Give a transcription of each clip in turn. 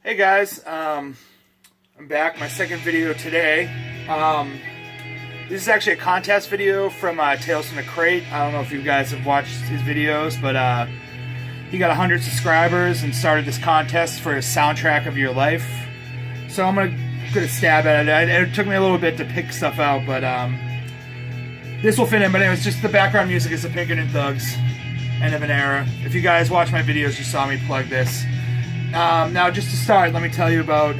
Hey guys, I'm back. My second video today. This is actually a contest video from Tales from the Crate. I don't know if you guys have watched his videos, but he got 100 subscribers and started this contest for a soundtrack of your life. So I'm gonna stab at it. It took me a little bit to pick stuff out, but this will fit in. But anyways, just the background music is the Pinkerton Thugs, End of an Era. If you guys watch my videos, you saw me plug this. Now, just to start, let me tell you about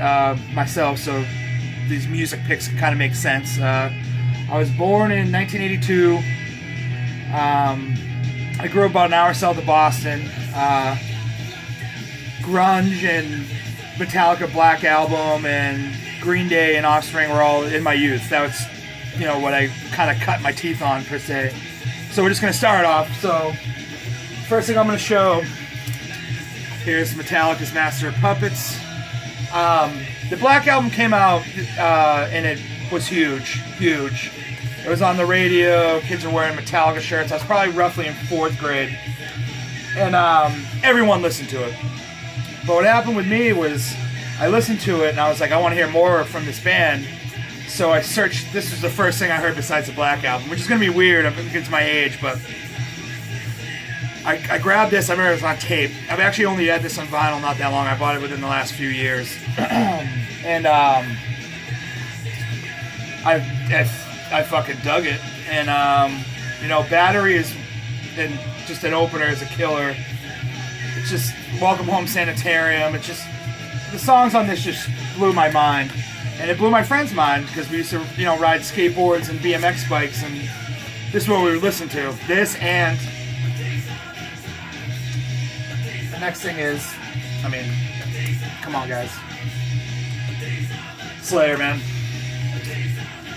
myself, so these music picks kind of make sense. I was born in 1982. I grew up about an hour south of Boston. Grunge and Metallica Black Album and Green Day and Offspring were all in my youth. That was, what I kind of cut my teeth on, per se. So we're just going to start off. So, first thing I'm going to show... Here's Metallica's Master of Puppets. The Black Album came out, and it was huge. It was on the radio, kids were wearing Metallica shirts. I was probably roughly in 4th grade. And everyone listened to it. But what happened with me was, I listened to it, and I was like, I want to hear more from this band. So I searched, this was the first thing I heard besides the Black Album, which is going to be weird, it's my age, but... I grabbed this, I remember it was on tape. I've actually only had this on vinyl not that long. I bought it within the last few years. And I fucking dug it. And, Battery is just an opener is a killer. It's just Welcome Home Sanitarium. It's just, the songs on this just blew my mind. And it blew my friend's mind because we used to, ride skateboards and BMX bikes. And this is what we would listen to. This and... The next thing is, come on guys. Slayer, man.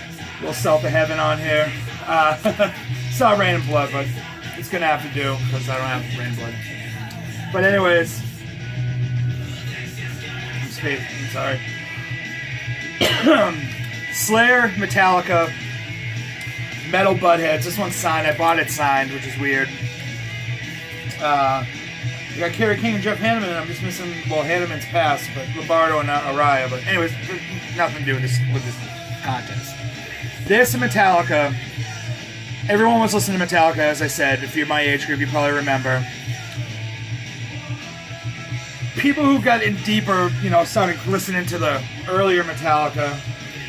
A little South of Heaven on here. Saw Rain and Blood, but it's gonna have to do because I don't have Rain and Blood. But anyways, I'm sorry. Slayer, Metallica, Metal Buttheads. This one's signed. I bought it signed, which is weird. We got Kerry King and Jeff Hanneman, and I'm just missing, Hanneman's passed, but Lombardo and Araya. But anyways, nothing to do with this contest. This and Metallica, everyone was listening to Metallica, as I said. If you're my age group, you probably remember. People who got in deeper, started listening to the earlier Metallica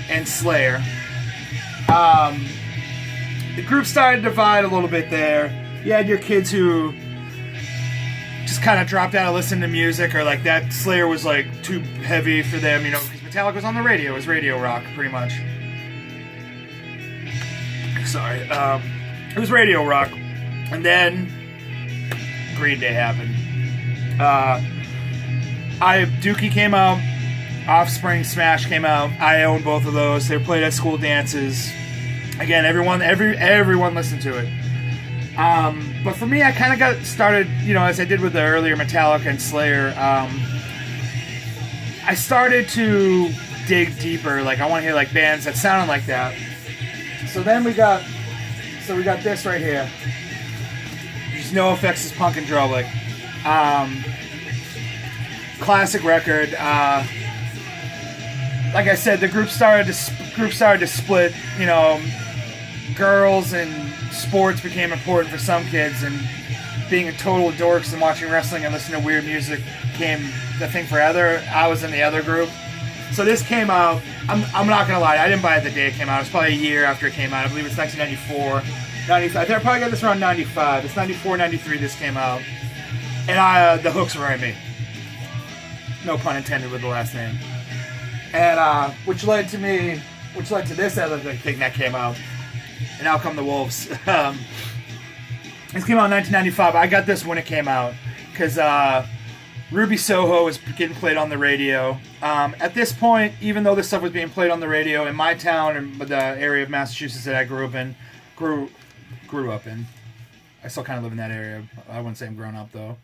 and Slayer. The group started to divide a little bit there. You had your kids who... just kind of dropped out of listening to music, or like that Slayer was like too heavy for them, because Metallica was on the radio. It was radio rock, pretty much. Sorry. It was radio rock. And then Green Day happened. Dookie came out. Offspring, Smash came out. I owned both of those. They were played at school dances. Again, everyone listened to it. But for me, I kind of got started, as I did with the earlier Metallica and Slayer, I started to dig deeper. Like, I want to hear, like, bands that sounded like that. So then we got this right here. There's NoFX's Punk and Drublic. Classic record. Like I said, the group started to split, girls and sports became important for some kids, and being a total dorks and watching wrestling and listening to weird music became the thing for other. I was in the other group. So this came out, I'm not going to lie, I didn't buy it the day it came out. It was probably a year after it came out. I believe it's 1994. 95. I think I probably got this around 95. It's 94, 93 this came out. And the hooks were in me. No pun intended with the last name. And which led to this other thing that came out. And Out Come the Wolves. This came out in 1995. I got this when it came out because Ruby Soho was getting played on the radio. At this point, even though this stuff was being played on the radio in my town and the area of Massachusetts that I grew up in, I still kind of live in that area. I wouldn't say I'm grown up though.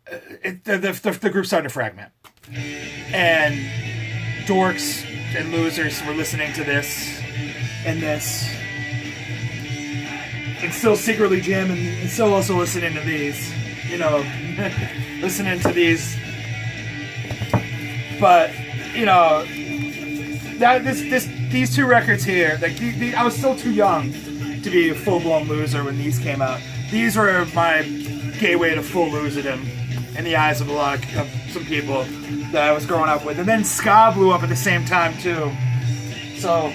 The group started to fragment, and dorks and losers were listening to this and this, and still secretly jamming and still also listening to these. you know, listening to these. But, you know, these two records here, like I was still too young to be a full-blown loser when these came out. These were my gateway to full loserdom in the eyes of of some people that I was growing up with. And then ska blew up at the same time too. So,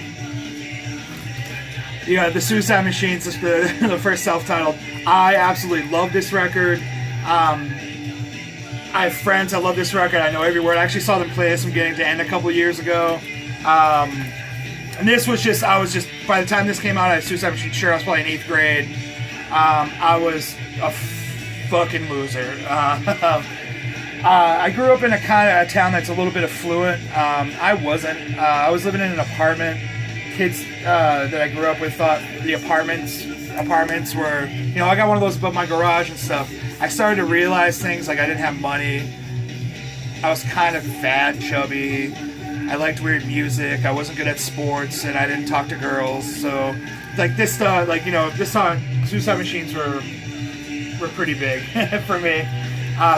yeah, the Suicide Machines is the first self-titled. I absolutely love this record. I have friends that love this record. I know every word. I actually saw them play this from beginning to end a couple years ago. And this was just, by the time this came out, I had Suicide Machine shirt. I was probably in 8th grade. I was a fucking loser. I grew up in a kind of a town that's a little bit affluent. I wasn't. I was living in an apartment. Kids that I grew up with thought the apartments were, you know, I got one of those above my garage and stuff. I started to realize things like I didn't have money. I was kind of fat, chubby. I liked weird music. I wasn't good at sports, and I didn't talk to girls. So, like this, this song, Suicide Machines were pretty big for me.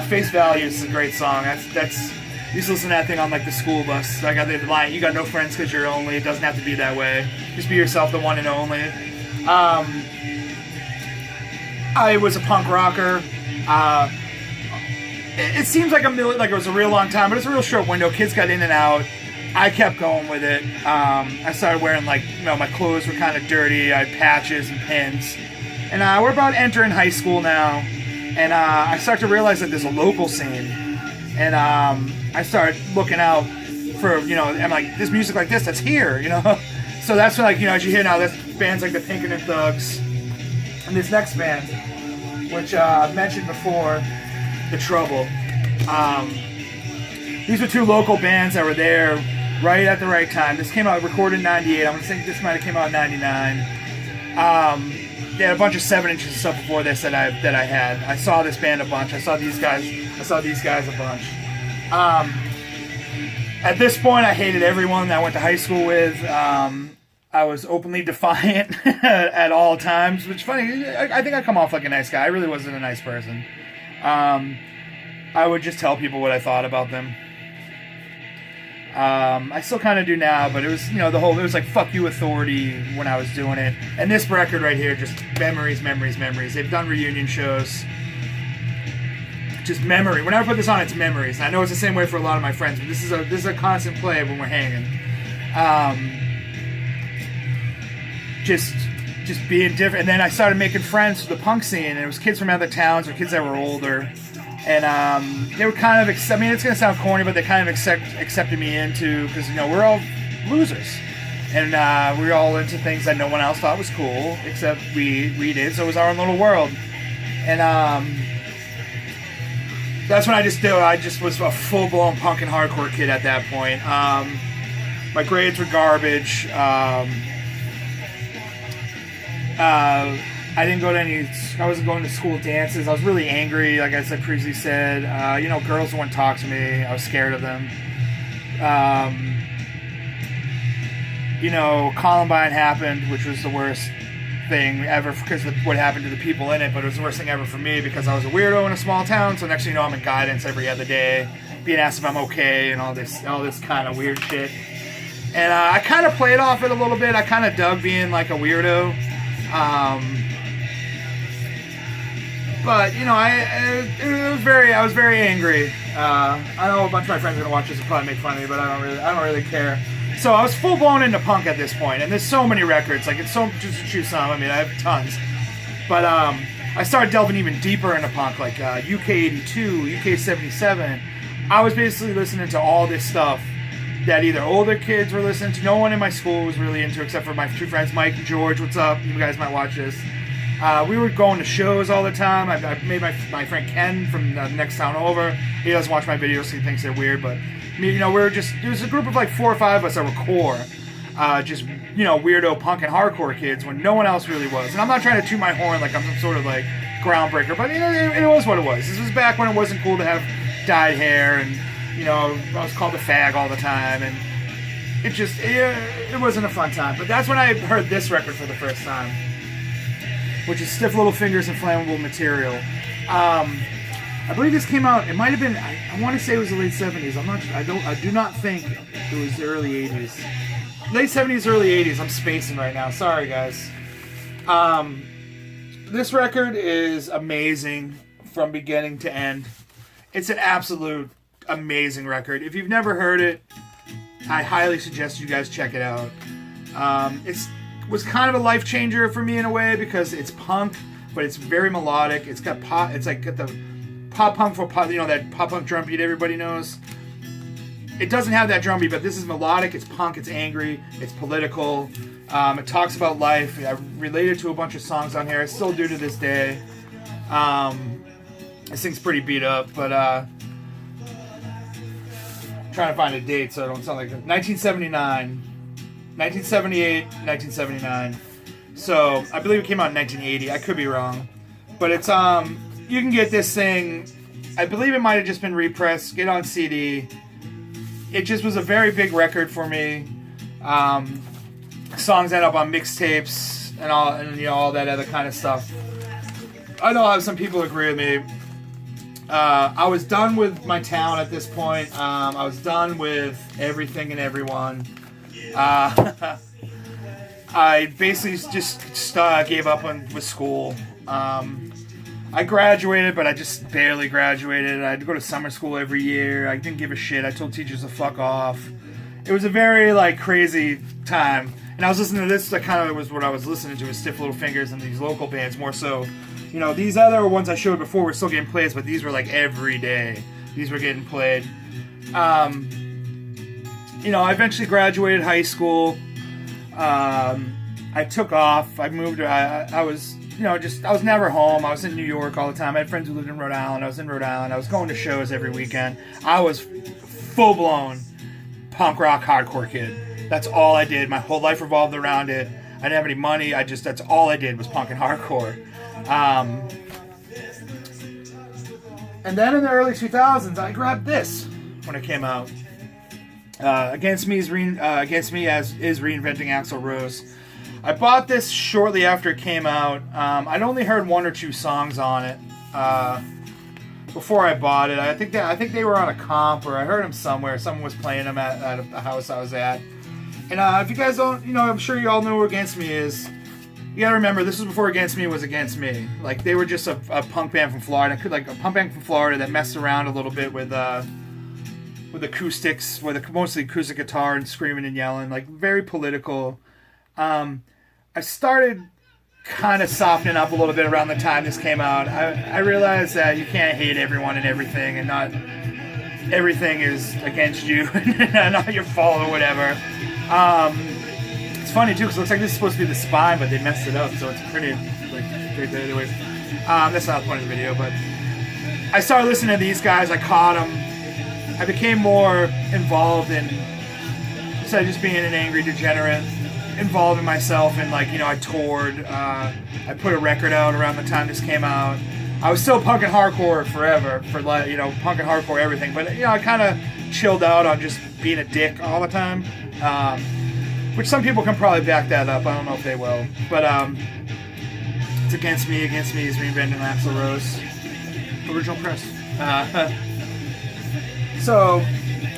Face Value is a great song. That's you used to listen to that thing on like the school bus. I got the line, "You got no friends because you're lonely." It doesn't have to be that way. Just be yourself, the one and only. I was a punk rocker. It seems like it was a real long time, but it's a real short window. Kids got in and out. I kept going with it. I started wearing my clothes were kind of dirty. I had patches and pins. And we're about entering high school now. And I start to realize that there's a local scene. And I started looking out for, I'm like, there's music like this that's here, So that's when, as you hear now, there's bands like the Pinkerton Thugs. And this next band, which I've mentioned before, The Trouble. These were two local bands that were there right at the right time. This came out, recorded in 98. I'm going to think this might have came out in 99. They had a bunch of 7-inches and stuff before this that I had. I saw this band a bunch. I saw these guys a bunch. At this point, I hated everyone that I went to high school with. I was openly defiant at all times, which is funny. I think I come off like a nice guy. I really wasn't a nice person. I would just tell people what I thought about them. I still kind of do now, but it was, it was like fuck you authority when I was doing it. And this record right here, just memories. They've done reunion shows. Just memory. Whenever I put this on, it's memories. And I know it's the same way for a lot of my friends, but this is a constant play when we're hanging. Just being different. And then I started making friends with the punk scene, and it was kids from other towns or kids that were older. And they were kind of, it's going to sound corny, but they kind of accepted me into, because, we're all losers. And we were all into things that no one else thought was cool, except we did, so it was our own little world. And that's when I just was a full-blown punk and hardcore kid at that point. My grades were garbage. I wasn't going to school dances. I was really angry, like I said previously said. Girls wouldn't talk to me. I was scared of them. Columbine happened, which was the worst thing ever because of what happened to the people in it, but it was the worst thing ever for me because I was a weirdo in a small town, so next thing you know, I'm in guidance every other day, being asked if I'm okay and all this kind of weird shit. And I kind of played off it a little bit. I kind of dug being like a weirdo. But I was very angry. I know a bunch of my friends are gonna watch this and probably make fun of me, but I don't really care. So I was full blown into punk at this point, and there's so many records. Like it's so just to choose some. I mean, I have tons. But I started delving even deeper into punk, like UK 82, UK 77. I was basically listening to all this stuff that either older kids were listening to. No one in my school was really into, except for my two friends, Mike and George. What's up? You guys might watch this. We were going to shows all the time. I made my friend Ken from the next town over. He doesn't watch my videos, so he thinks they're weird. But we were just, it was a group of like 4 or 5 of us that were core. Just, weirdo punk and hardcore kids when no one else really was. And I'm not trying to toot my horn like I'm some sort of like groundbreaker, but it was what it was. This was back when it wasn't cool to have dyed hair and, I was called a fag all the time, and it wasn't a fun time. But that's when I heard this record for the first time, which is Stiff Little Fingers and Flammable Material. I believe this came out. It might have been. I want to say it was the late 70s. I'm not. I do not think it was the early 80s. Late 70s, early 80s. I'm spacing right now. Sorry, guys. This record is amazing from beginning to end. It's an absolute amazing record. If you've never heard it, I highly suggest you guys check it out. It was kind of a life changer for me in a way because it's punk, but it's very melodic. It's got pop. It's like got the pop punk for pop. You know that pop punk drum beat everybody knows. It doesn't have that drum beat, but this is melodic. It's punk. It's angry. It's political. It talks about life. I related to a bunch of songs on here. I still do to this day. This thing's pretty beat up, but trying to find a date so I don't sound like 1979, 1978, 1979. So I believe it came out in 1980. I could be wrong, but it's you can get this thing. I believe it might have just been repressed. Get on CD. It just was a very big record for me. Songs end up on mixtapes and all that other kind of stuff. I know some people agree with me. I was done with my town at this point. I was done with everything and everyone. I basically just gave up with school. I graduated, but I just barely graduated. I had to go to summer school every year. I didn't give a shit. I told teachers to fuck off. It was a very crazy time. And I was listening to this. That kind of was what I was listening to, was Stiff Little Fingers and these local bands more so. These other ones I showed before were still getting plays, but these were every day. These were getting played. I eventually graduated high school. I took off. I moved. I was, I was never home. I was in New York all the time. I had friends who lived in Rhode Island. I was in Rhode Island. I was going to shows every weekend. I was full-blown punk rock hardcore kid. That's all I did. My whole life revolved around it. I didn't have any money. That's all I did was punk and hardcore. And then in the early 2000s, I grabbed this when it came out. Against Me is Reinventing Axl Rose. I bought this shortly after it came out. I'd only heard one or two songs on it before I bought it. I think they were on a comp, or I heard them somewhere. Someone was playing them at a house I was at. And if you guys don't, I'm sure you all know who Against Me is. You gotta remember, this was before Against Me was Against Me. They were just a punk band from Florida. A punk band from Florida that messed around a little bit with acoustics, with mostly acoustic guitar and screaming and yelling. Very political. I started kind of softening up a little bit around the time this came out. I realized that you can't hate everyone and everything, and not everything is against you and not your fault or whatever. It's funny too, because it looks like this is supposed to be the spine, but they messed it up, so it's pretty good. Anyways, that's not the point of the video, but I started listening to these guys. I caught them. I became more involved in, instead of just being an angry degenerate, involved in myself, and I toured. I put a record out around the time this came out. I was still punk and hardcore forever, punk and hardcore everything, but I kind of chilled out on just being a dick all the time. Which some people can probably back that up. I don't know if they will. But it's Against Me. Against Me is Reinventing Axl Rose. Original press. So,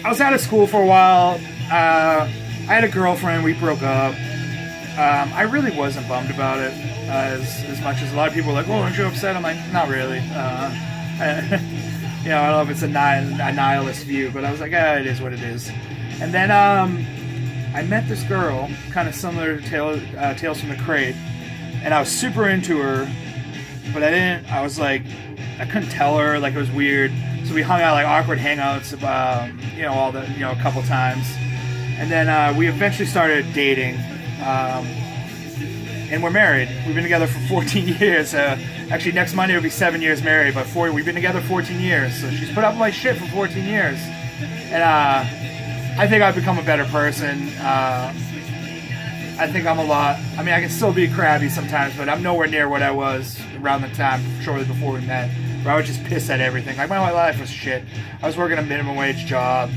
I was out of school for a while. I had a girlfriend. We broke up. I really wasn't bummed about it as much as a lot of people were like, oh, aren't you upset? I'm like, not really. I don't know if it's a nihilist view, but I was like, it is what it is. And then I met this girl, kind of similar to Tales from the Crate, and I was super into her, but I couldn't tell her, it was weird. So we hung out awkward hangouts, a couple times. And then we eventually started dating, and we're married. We've been together for 14 years. Actually, next Monday will be 7 years married, but we've been together 14 years. So she's put up with my shit for 14 years. And I think I've become a better person. I think I'm I can still be crabby sometimes, but I'm nowhere near what I was around the time shortly before we met, where I was just pissed at everything. My whole life was shit. I was working a minimum wage job.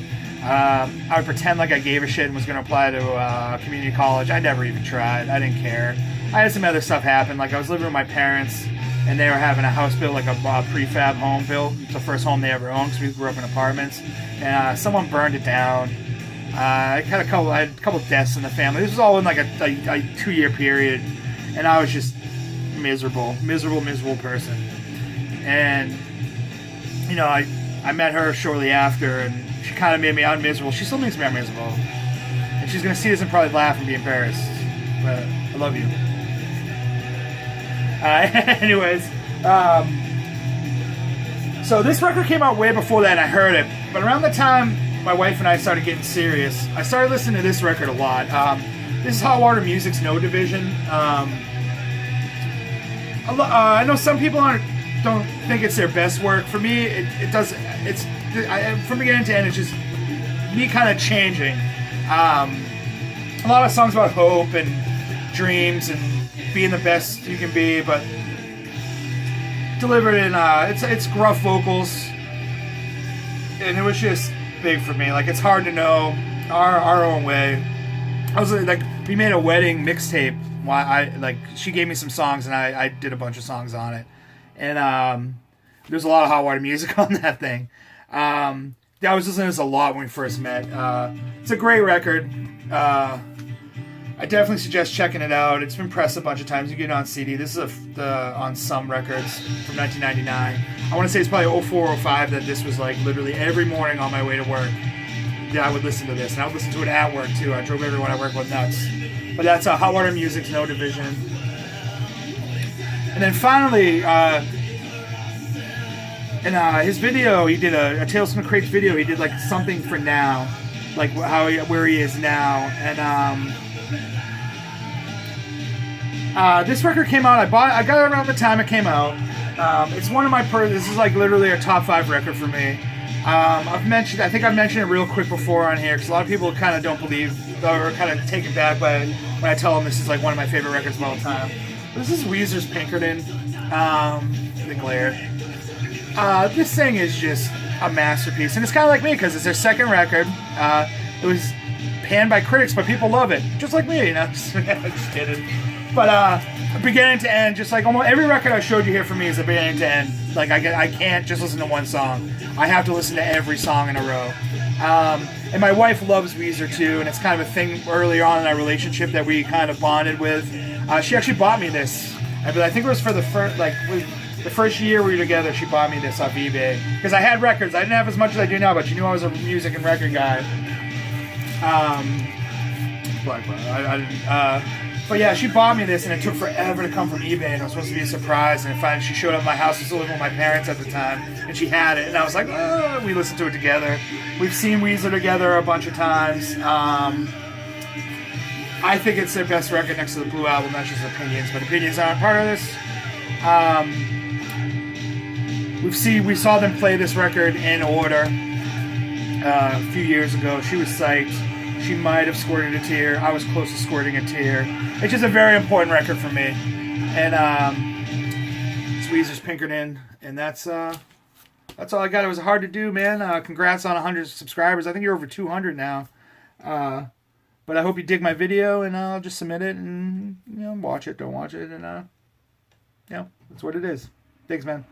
I would pretend like I gave a shit and was going to apply to community college. I never even tried. I didn't care. I had some other stuff happen. I was living with my parents. and they were having a house built, like a prefab home built. It's the first home they ever owned, because we grew up in apartments. And someone burned it down. I had a couple deaths in the family. This was all in like a 2-year period, and I was just miserable person. And you know, I met her shortly after, and she kind of made me unmiserable. She still makes me unmiserable, and she's gonna see this and probably laugh and be embarrassed. But I love you. Anyways, so this record came out way before that, and I heard it. But around the time my wife and I started getting serious, I started listening to this record a lot. This is Hot Water Music's No Division. I know some people don't think it's their best work. For me, it does. It's from beginning to end, it's just me kind of changing. A lot of songs about hope and dreams and being the best you can be, but delivered in it's gruff vocals, and it was just big for me. Like, it's hard to know our own way. I was like, we made a wedding mixtape. She gave me some songs, and I did a bunch of songs on it, and there's a lot of Hot Water Music on that thing. I was listening to this a lot when we first met. It's a great record. I definitely suggest checking it out. It's been pressed a bunch of times. You get it on CD. This is on some records from 1999. I want to say it's probably 04, 05 that this was like literally every morning on my way to work. Yeah, I would listen to this, and I would listen to it at work too. I drove everyone at work with nuts. But that's Hot Water Music's No Division. And then finally, in his video, he did a Tales from the Crates video. He did like something for now, like where he is now, and this record came out. I got it around the time it came out. It's one of my this is like literally a top 5 record for me. I think I've mentioned it real quick before on here, because a lot of people kind of don't believe, or kind of taken back by when I tell them this is like one of my favorite records of all time. This is Weezer's Pinkerton, The Glare. This thing is just a masterpiece, and it's kind of like me, because it's their second record. It was panned by critics, but people love it, just like me, you know. Just kidding. But beginning to end, just like almost every record I showed you here for me is a beginning to end. Like, I can't just listen to one song. I have to listen to every song in a row. And my wife loves Weezer too, and it's kind of a thing earlier on in our relationship that we kind of bonded with. She actually bought me this. I think it was for the first year we were together. She bought me this off eBay, because I had records. I didn't have as much as I do now, but she knew I was a music and record guy. But yeah, she bought me this, and it took forever to come from eBay, and it was supposed to be a surprise, and finally she showed up at my house. I was still living with my parents at the time, and she had it, and I was like, oh, we listened to it together. We've seen Weezer together a bunch of times. I think it's their best record next to the Blue Album. That's just opinions, but opinions aren't part of this. We saw them play this record in order a few years ago. She was psyched. She might have squirted a tear. I was close to squirting a tear. It's just a very important record for me. And it's Weezer's Pinkerton, and that's all I got. It was hard to do, man. Congrats on 100 subscribers. I think you're over 200 now. But I hope you dig my video, and I'll just submit it, and watch it, don't watch it, and yeah, that's what it is. Thanks, man.